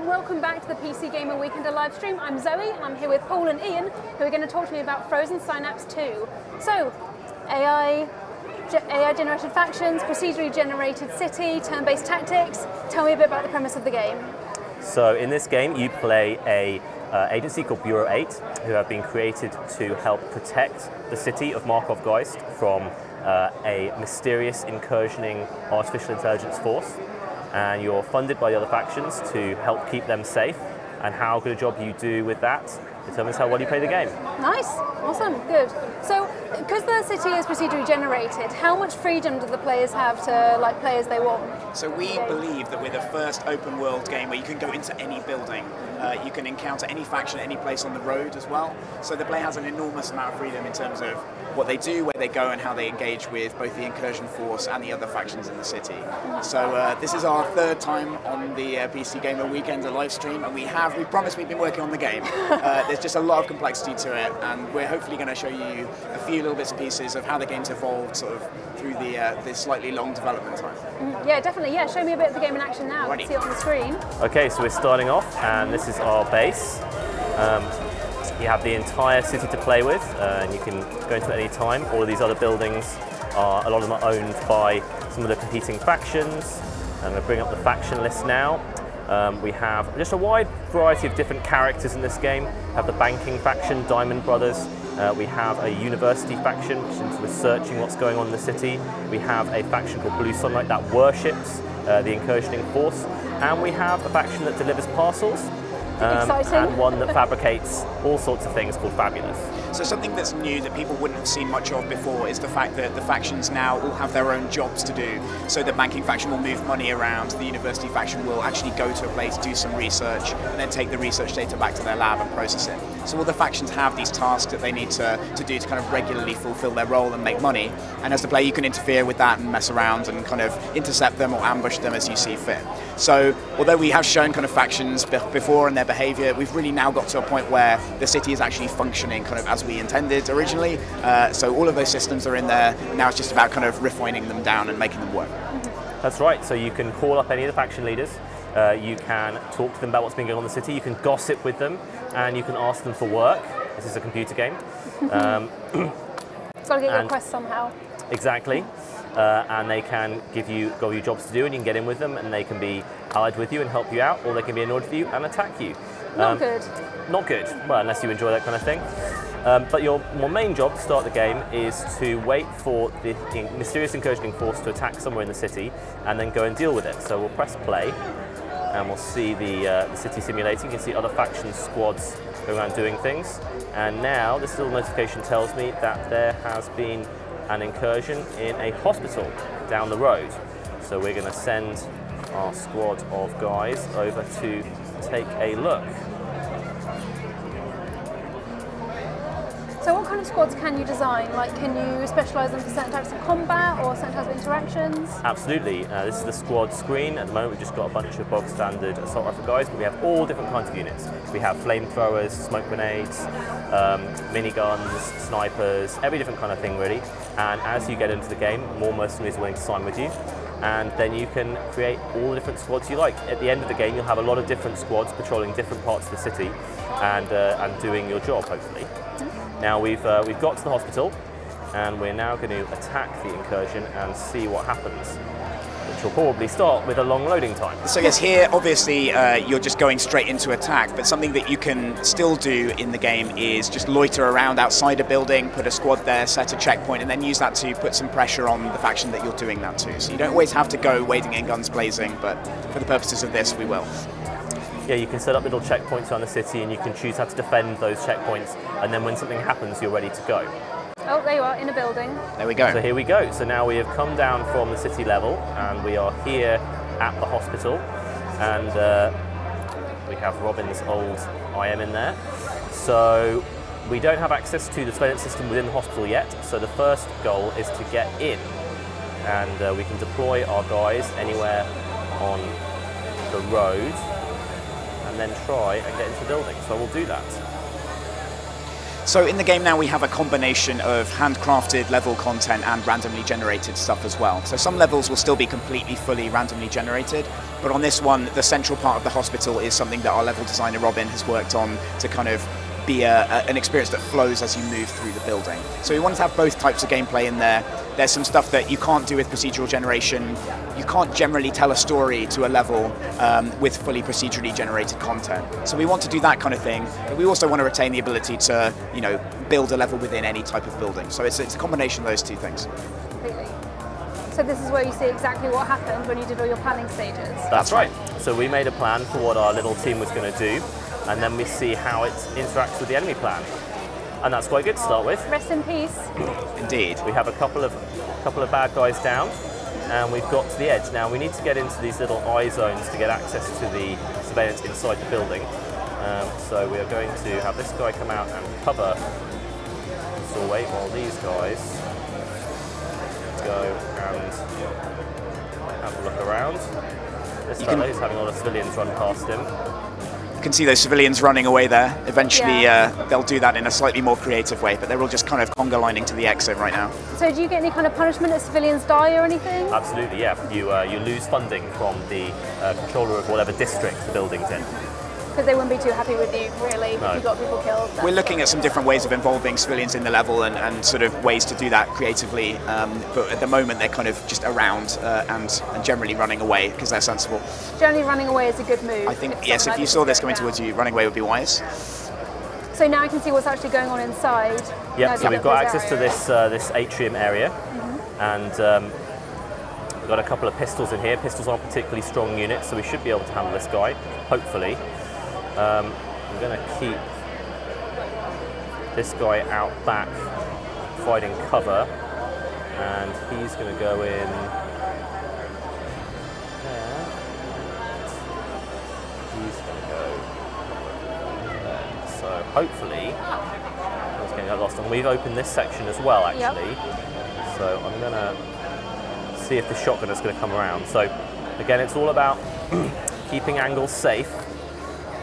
welcome back to the PC Gamer Weekender live stream. I'm Zoe and I'm here with Paul and Ian, who are going to talk to me about Frozen Synapse 2. So, AI generated factions, procedurally generated city, turn-based tactics. Tell me a bit about the premise of the game. So in this game you play a agency called Bureau 8, who have been created to help protect the city of Markov Geist from a mysterious incursioning artificial intelligence force. And you're funded by the other factions to help keep them safe, and how good a job you do with that determines how well you play the game. Nice, awesome, good. So, because the city is procedurally generated, how much freedom do the players have to play as they want? So we believe that we're the first open world game where you can go into any building. You can encounter any faction at any place on the road as well. So the player has an enormous amount of freedom in terms of what they do, where they go, and how they engage with both the incursion force and the other factions in the city. So this is our third time on the PC Gamer Weekender live stream, and we promised we've been working on the game. There's just a lot of complexity to it, and we're hopefully going to show you a few little bits and pieces of how the game's evolved sort of through the slightly long development time. Yeah, definitely. Yeah, show me a bit of the game in action now. Ready. You can see it on the screen. Okay, so we're starting off, and this is our base. You have the entire city to play with, and you can go into it at any time. All of these other buildings a lot of them are owned by some of the competing factions. I'm going to bring up the faction list now. We have just a wide variety of different characters in this game. We have the banking faction, Diamond Brothers. We have a university faction, which is researching what's going on in the city. We have a faction called Blue Sunlight that worships the incursioning force. And we have a faction that delivers parcels. And one that fabricates all sorts of things called Fabulous. So something that's new that people wouldn't have seen much of before is the fact that the factions now all have their own jobs to do. So the banking faction will move money around, the university faction will actually go to a place, do some research, and then take the research data back to their lab and process it. So all the factions have these tasks that they need to do to kind of regularly fulfill their role and make money. And as the player, you can interfere with that and mess around and kind of intercept them or ambush them as you see fit. So although we have shown kind of factions before and their behavior, we've really now got to a point where the city is actually functioning kind of as we intended originally. So all of those systems are in there. Now it's just about kind of refining them down and making them work. That's right. So you can call up any of the faction leaders. You can talk to them about what's been going on in the city. You can gossip with them, and you can ask them for work. This is a computer game. Got to get your request somehow. Exactly. And they can give you jobs to do, and you can get in with them, and they can be allied with you and help you out, or they can be annoyed with you and attack you. Not good. Not good. Well, unless you enjoy that kind of thing. But your main job to start the game is to wait for the mysterious incursioning force to attack somewhere in the city, and then go and deal with it. So we'll press play, and we'll see the city simulating. You can see other faction squads going around doing things. And now this little notification tells me that there has been an incursion in a hospital down the road. So we're going to send our squad of guys over to take a look. So what kind of squads can you design? Like, can you specialise them for certain types of combat or certain types of interactions? Absolutely. This is the squad screen. At the moment we've just got a bunch of bog standard assault rifle guys, but we have all different kinds of units. We have flamethrowers, smoke grenades, miniguns, snipers, every different kind of thing really. And as you get into the game, more mercenaries are willing to sign with you. And then you can create all the different squads you like. At the end of the game, you'll have a lot of different squads patrolling different parts of the city and doing your job, hopefully. Now we've got to the hospital, and we're now going to attack the incursion and see what happens, which will probably start with a long loading time. So yes, here obviously you're just going straight into attack, but something that you can still do in the game is just loiter around outside a building, put a squad there, set a checkpoint, and then use that to put some pressure on the faction that you're doing that to. So you don't always have to go wading in guns blazing, but for the purposes of this, we will. Yeah, you can set up little checkpoints around the city, and you can choose how to defend those checkpoints, and then when something happens, you're ready to go. Oh, there you are, in a building. There we go. So here we go. So now we have come down from the city level, and we are here at the hospital, and we have Robin's old IM in there. So we don't have access to the surveillance system within the hospital yet, so the first goal is to get in, and we can deploy our guys anywhere on the road, and then try and get into the building. So we'll do that. So in the game now we have a combination of handcrafted level content and randomly generated stuff as well. So some levels will still be completely fully randomly generated, but on this one the central part of the hospital is something that our level designer Robin has worked on to kind of be an experience that flows as you move through the building. So we wanted to have both types of gameplay in there. There's some stuff that you can't do with procedural generation. You can't generally tell a story to a level with fully procedurally generated content. So we want to do that kind of thing, but we also want to retain the ability to, you know, build a level within any type of building. So it's a combination of those two things. Completely. So this is where you see exactly what happened when you did all your planning stages. That's right. So we made a plan for what our little team was going to do, and then we see how it interacts with the enemy plan. And that's quite good to start with. Rest in peace. Indeed. We have a couple of bad guys down, and we've got to the edge. Now we need to get into these little eye zones to get access to the surveillance inside the building. So we are going to have this guy come out and cover the doorway while these guys go and have a look around. This fellow who's having a lot of civilians run past him. You can see those civilians running away there. Eventually they'll do that in a slightly more creative way, but they're all just kind of conga lining to the exit right now. So do you get any kind of punishment if civilians die or anything? Absolutely, yeah. You lose funding from the controller of whatever district the building's in. Because they wouldn't be too happy with you, really, if you got people killed. We're looking at some different ways of involving civilians in the level and sort of ways to do that creatively, but at the moment they're kind of just around and generally running away because they're sensible. Generally running away is a good move. I think, yes, if you saw this coming towards you, running away would be wise. So now I can see what's actually going on inside. Yeah, so we've got access to this atrium area, and we've got a couple of pistols in here. Pistols aren't particularly strong units, so we should be able to handle this guy, hopefully. I'm going to keep this guy out back, fighting cover, and he's going to go in there. He's going to go there. So hopefully, that's going to get lost. And we've opened this section as well, actually. Yep. So I'm going to see if the shotgun is going to come around. So again, it's all about keeping angles safe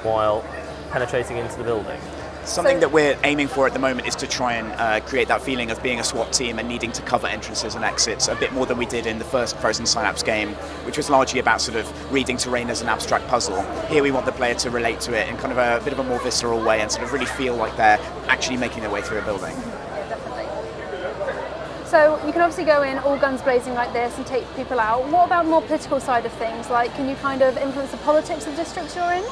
while penetrating into the building. Something that we're aiming for at the moment is to try and create that feeling of being a SWAT team and needing to cover entrances and exits a bit more than we did in the first Frozen Synapse game, which was largely about sort of reading terrain as an abstract puzzle. Here we want the player to relate to it in kind of a bit of a more visceral way and sort of really feel like they're actually making their way through a building. Yeah, definitely. So you can obviously go in all guns blazing like this and take people out. What about the more political side of things? Like, can you kind of influence the politics of the districts you're in?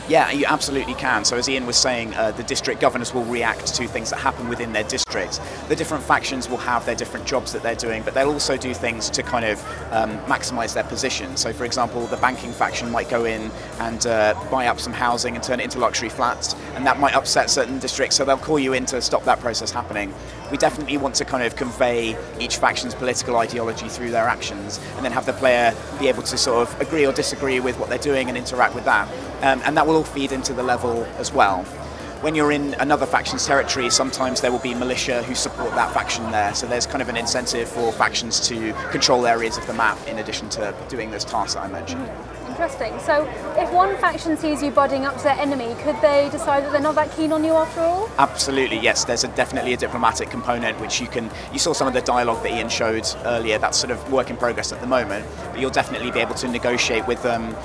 Yeah, you absolutely can. So as Ian was saying, the district governors will react to things that happen within their district. The different factions will have their different jobs that they're doing, but they'll also do things to kind of maximize their position. So for example, the banking faction might go in and buy up some housing and turn it into luxury flats, and that might upset certain districts, so they'll call you in to stop that process happening. We definitely want to kind of convey each faction's political ideology through their actions, and then have the player be able to sort of agree or disagree with what they're doing and interact with that. And that will all feed into the level as well. When you're in another faction's territory, sometimes there will be militia who support that faction there, so there's kind of an incentive for factions to control areas of the map in addition to doing those tasks that I mentioned. Interesting. So if one faction sees you budding up to their enemy, could they decide that they're not that keen on you after all? Absolutely, yes. There's definitely a diplomatic component, which you saw some of the dialogue that Ian showed earlier. That's sort of work in progress at the moment, but you'll definitely be able to negotiate with them.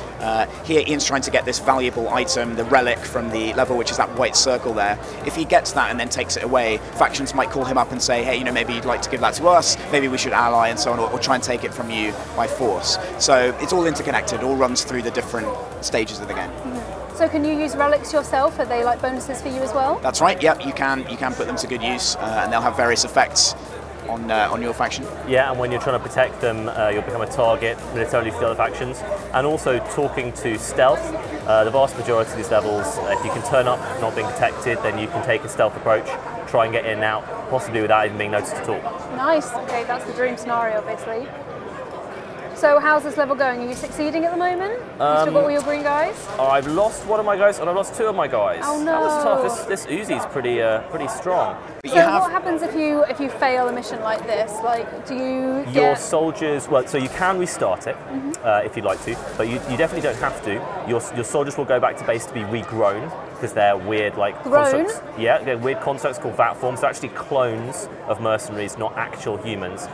Here Ian's trying to get this valuable item, the relic from the level, which is that white circle there. If he gets that and then takes it away, factions might call him up and say, hey, you know, maybe you'd like to give that to us, maybe we should ally and so on, or try and take it from you by force. So it's all interconnected, all runs through the different stages of the game. So can you use relics yourself? Are they like bonuses for you as well? That's right, yep, you can put them to good use, and they'll have various effects on your faction. Yeah, and when you're trying to protect them, you'll become a target militarily for the other factions. And also talking to stealth, the vast majority of these levels, if you can turn up not being detected, then you can take a stealth approach, try and get in and out, possibly without even being noticed at all. Nice, okay, that's the dream scenario, obviously. So how's this level going? Are you succeeding at the moment? You still got all your green guys? I've lost one of my guys and I've lost two of my guys. Oh no! That was tough. This Uzi's pretty strong. So what happens if you fail a mission like this? Like, do you get... Your soldiers, well, so you can restart it if you'd like to, but you definitely don't have to. Your soldiers will go back to base to be regrown because they're weird like constructs. Yeah, they're weird constructs called vat forms. They're actually clones of mercenaries, not actual humans.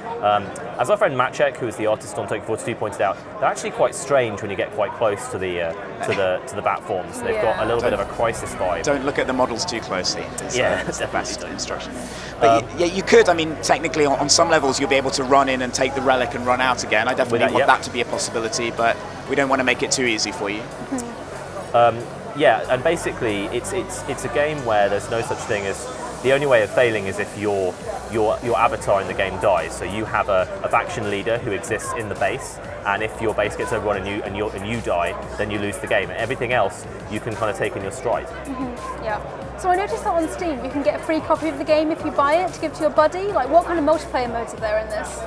As our friend Maciek, who is the artist on Tokyo 42, pointed out, they're actually quite strange when you get quite close to the vat forms. They've got a little bit of a Crisis vibe. Don't look at the models too closely. Yeah, definitely. Instruction. But yeah, you could. I mean, technically, on some levels, you'll be able to run in and take the relic and run out again. I definitely want that to be a possibility, but we don't want to make it too easy for you. Yeah, and basically, it's a game where there's no such thing as the only way of failing is if your avatar in the game dies. So you have a faction leader who exists in the base, and if your base gets overrun and you die, then you lose the game. And everything else you can kind of take in your stride. Yeah. So I noticed that on Steam you can get a free copy of the game if you buy it to give to your buddy. Like, what kind of multiplayer modes are there in this?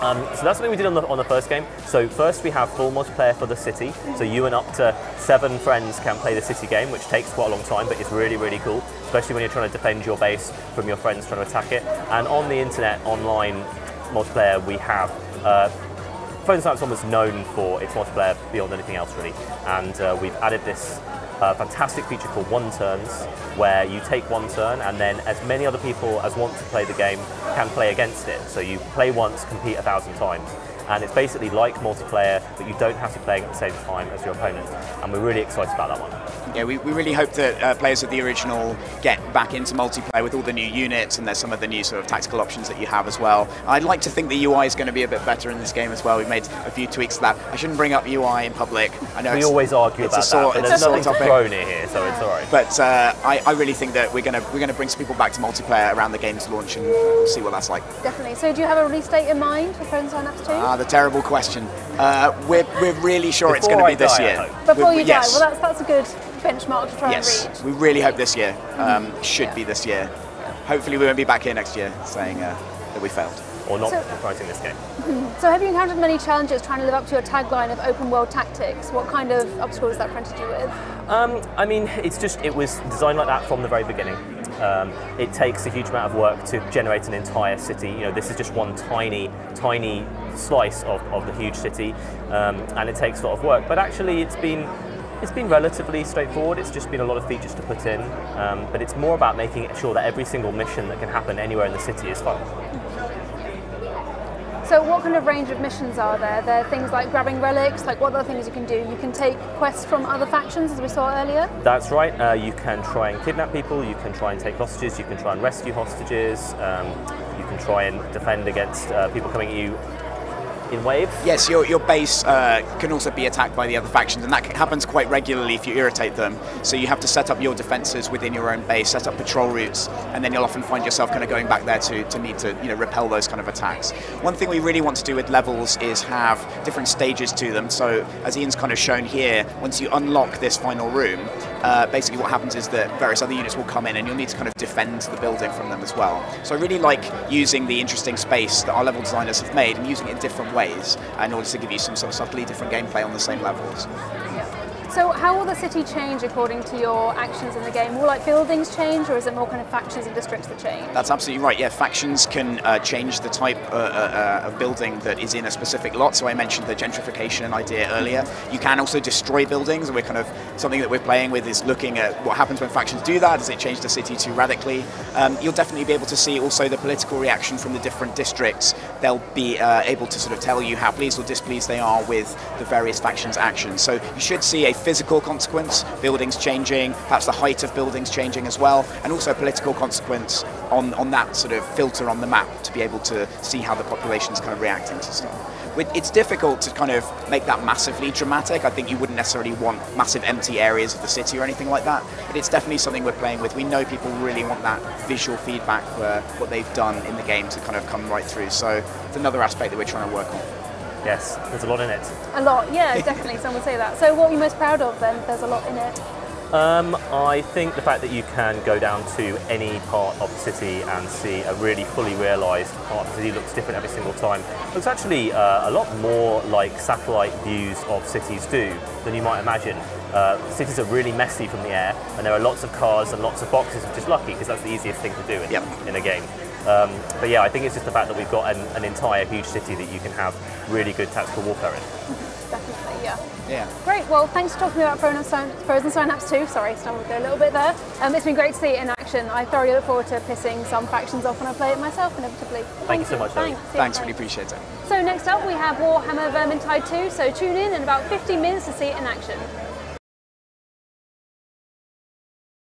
So that's something we did on the first game. So first we have full multiplayer for the city. So you and up to 7 friends can play the city game, which takes quite a long time, but it's really, really cool, especially when you're trying to defend your base from your friends trying to attack it. And on the internet, online multiplayer, we have Frozen Synapse was known for its multiplayer beyond anything else, really. And we've added this fantastic feature called one turns, where you take one turn and then as many other people as want to play the game can play against it. So you play once, compete 1,000 times. And it's basically like multiplayer, but you don't have to play at the same time as your opponent. And we're really excited about that one. Yeah, we really hope that players of the original get back into multiplayer with all the new units, and there's some of the new sort of tactical options that you have as well. I'd like to think the UI is going to be a bit better in this game as well. We've made a few tweaks to that. I shouldn't bring up UI in public. I know we always argue about that, but there's nothing thrown in here, so it's all right. But I really think that we're going to bring some people back to multiplayer around the game's launch, and we'll see what that's like. Definitely. So do you have a release date in mind for Frozen Synapse 2? The terrible question. We're really sure it's going to be this year. Before you die? Well, that's a good benchmark to try and reach. We really hope this year. Should be this year. Hopefully we won't be back here next year saying that we failed. Or not writing this game. So have you encountered many challenges trying to live up to your tagline of open world tactics? What kind of obstacles has that presented you with? I mean, it was designed like that from the very beginning. It takes a huge amount of work to generate an entire city. You know, this is just one tiny slice of the huge city, and it takes a lot of work. But actually, it's been relatively straightforward. It's just been a lot of features to put in, but it's more about making sure that every single mission that can happen anywhere in the city is fun. So what kind of range of missions are there? There are things like grabbing relics, like what other things you can do? You can take quests from other factions, as we saw earlier? That's right. You can try and kidnap people, you can try and take hostages, you can try and rescue hostages, you can try and defend against people coming at you in waves. Yes, your base can also be attacked by the other factions, and that happens quite regularly if you irritate them. So you have to set up your defenses within your own base, set up patrol routes, and then you'll often find yourself kind of going back there to need to repel those kind of attacks. One thing we really want to do with levels is have different stages to them. So as Ian's kind of shown here, once you unlock this final room, basically what happens is that various other units will come in and you'll need to kind of defend the building from them as well. So I really like using the interesting space that our level designers have made and using it in different ways in order to give you some sort of subtly different gameplay on the same levels. So how will the city change according to your actions in the game? Will like buildings change, or is it more kind of factions and districts that change? That's absolutely right. Yeah, factions can change the type of building that is in a specific lot. So I mentioned the gentrification idea earlier. You can also destroy buildings, and we're kind of something that we're playing with is looking at what happens when factions do that. Does it change the city too radically? You'll definitely be able to see also the political reaction from the different districts. They'll be able to sort of tell you how pleased or displeased they are with the various factions' actions. So you should see a physical consequence, buildings changing, perhaps the height of buildings changing as well, and also a political consequence on that sort of filter on the map to be able to see how the population is kind of reacting to stuff. It's difficult to kind of make that massively dramatic. I think you wouldn't necessarily want massive empty areas of the city or anything like that, but it's definitely something we're playing with. We know people really want that visual feedback for what they've done in the game to kind of come right through, so it's another aspect that we're trying to work on. Yes, there's a lot in it. A lot, yeah, definitely, some would say that. So what are you most proud of then? There's a lot in it. I think the fact that you can go down to any part of the city and see a really fully realised part of the city looks different every single time. It looks actually a lot more like satellite views of cities do than you might imagine. Cities are really messy from the air, and there are lots of cars and lots of boxes, which is lucky because that's the easiest thing to do in a game. But yeah, I think it's just the fact that we've got an entire huge city that you can have really good tactical warfare in. Definitely, yeah. Yeah. Great, well, thanks for talking about Frozen Synapse 2. Sorry, stumbled there a little bit there. It's been great to see it in action. I thoroughly look forward to pissing some factions off when I play it myself, inevitably. Thank you so much, Zoe. Thanks, really appreciate it. So next up we have Warhammer Vermintide 2, so tune in about 15 minutes to see it in action.